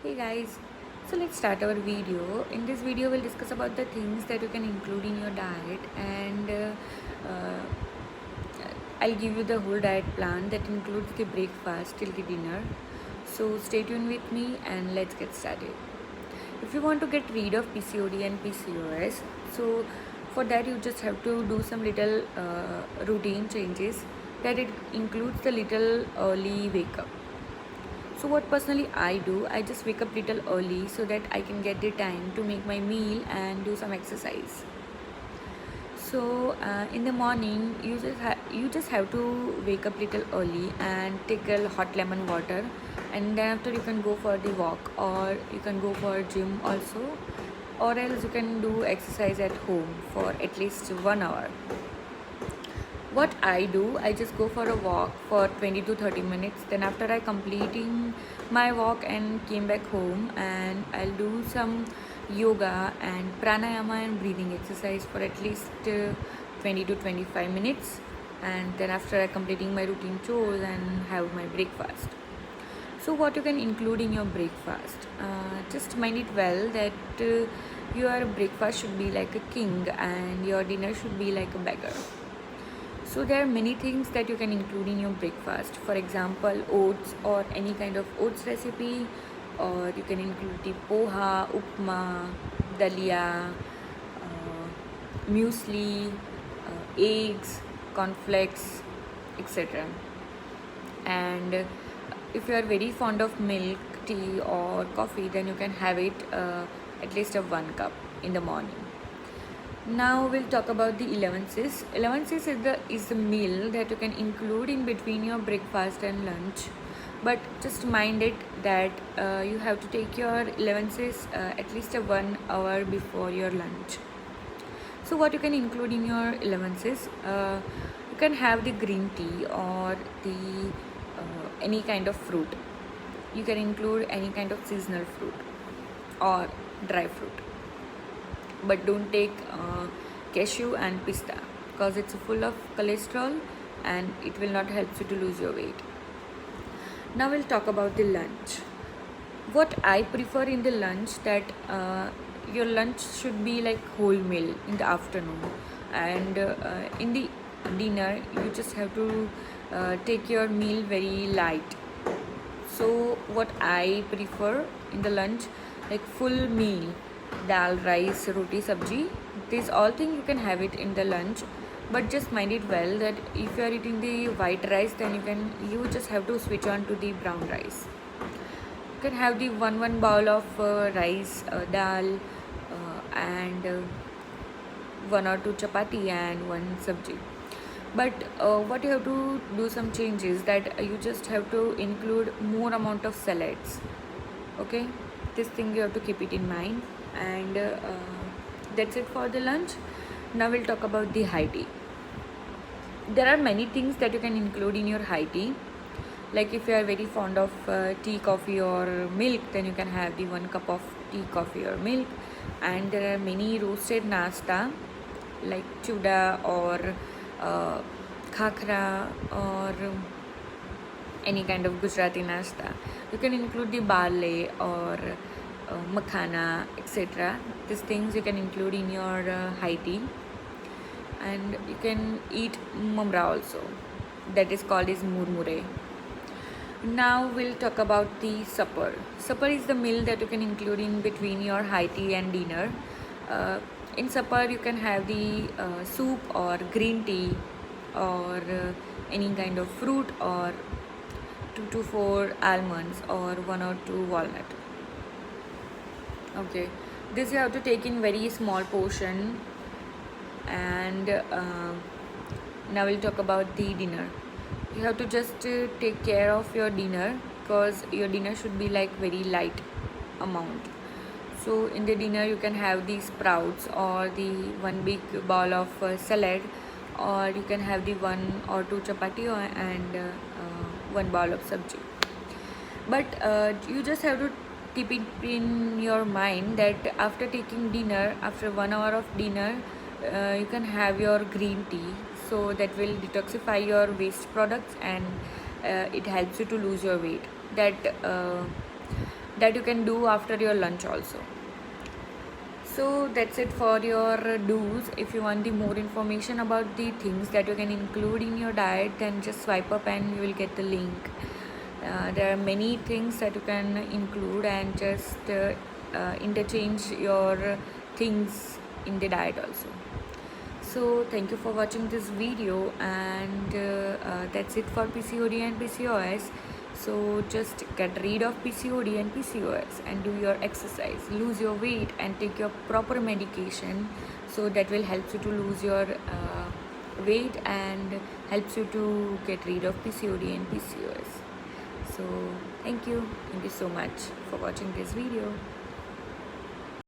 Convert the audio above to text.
Hey guys, so let's start our video. In this video, we'll discuss about the things that you can include in your diet, and I'll give you the whole diet plan that includes the breakfast till the dinner. So stay tuned with me and let's get started. If you want to get rid of PCOD and PCOS, so for that you just have to do some little routine changes that it includes the little early wake up. So what personally I do, I just wake up little early so that I can get the time to make my meal and do some exercise. So in the morning, you just have to wake up little early and take a hot lemon water, and then after you can go for the walk or you can go for gym also, or else you can do exercise at home for at least 1 hour. What I do, I just go for a walk for 20 to 30 minutes. Then after I completing my walk and came back home, and I'll do some yoga and pranayama and breathing exercise for at least 20 to 25 minutes. And then after I completing my routine chores and have my breakfast. So what you can include in your breakfast? Just mind it well that your breakfast should be like a king and your dinner should be like a beggar. So there are many things that you can include in your breakfast. For example, oats or any kind of oats recipe, or you can include the poha, upma, dalia, muesli, eggs, cornflakes, etc. And if you are very fond of milk, tea or coffee, then you can have it at least of 1 cup in the morning. Now we'll talk about the allowances. Allowances is the meal that you can include in between your breakfast and lunch, but just mind it that you have to take your allowances at least 1 hour before your lunch. So what you can include in your allowances? You can have the green tea or the any kind of fruit. You can include any kind of seasonal fruit or dry fruit, but don't take cashew and pista because it's full of cholesterol and it will not help you to lose your weight. Now we'll talk about the lunch. What I prefer in the lunch, that your lunch should be like whole meal in the afternoon, and in the dinner you just have to take your meal very light. So what I prefer in the lunch, like full meal, dal, rice, roti, sabji. These all things you can have it in the lunch, but just mind it well that if you are eating the white rice, then you just have to switch on to the brown rice. You can have the one bowl of rice, dal, and 1 or 2 chapati and 1 sabji. But what you have to do some changes, that you just have to include more amount of salads. Okay, this thing you have to keep it in mind, and that's it for the lunch. Now we'll talk about the high tea. There are many things that you can include in your high tea. Like if you are very fond of tea, coffee or milk, then you can have the 1 cup of tea, coffee or milk. And there are many roasted nasta like chuda or khakra or any kind of Gujarati nasta. You can include the barley or makhana, etc. These things you can include in your high tea. And you can eat mumra also, that is called as murmure. Now we'll talk about the supper. Supper is the meal that you can include in between your high tea and dinner. In supper you can have the soup or green tea or any kind of fruit, or 2 to 4 almonds or 1 or 2 walnut. Okay, this you have to take in very small portion. And now we'll talk about the dinner. You have to just take care of your dinner, because your dinner should be like very light amount. So in the dinner you can have the sprouts or the 1 big bowl of salad, or you can have the 1 or 2 chapati and 1 bowl of sabji. But you just have to keep it in your mind that after taking dinner, after 1 hour of dinner, you can have your green tea, so that will detoxify your waste products and it helps you to lose your weight. That that you can do after your lunch also. So that's it for your do's. If you want the more information about the things that you can include in your diet, then just swipe up and you will get the link. There are many things that you can include, and just interchange your things in the diet also. So thank you for watching this video, and that's it for PCOD and PCOS. So just get rid of PCOD and PCOS and do your exercise, lose your weight, and take your proper medication. So that will help you to lose your weight and helps you to get rid of PCOD and PCOS. So thank you so much for watching this video.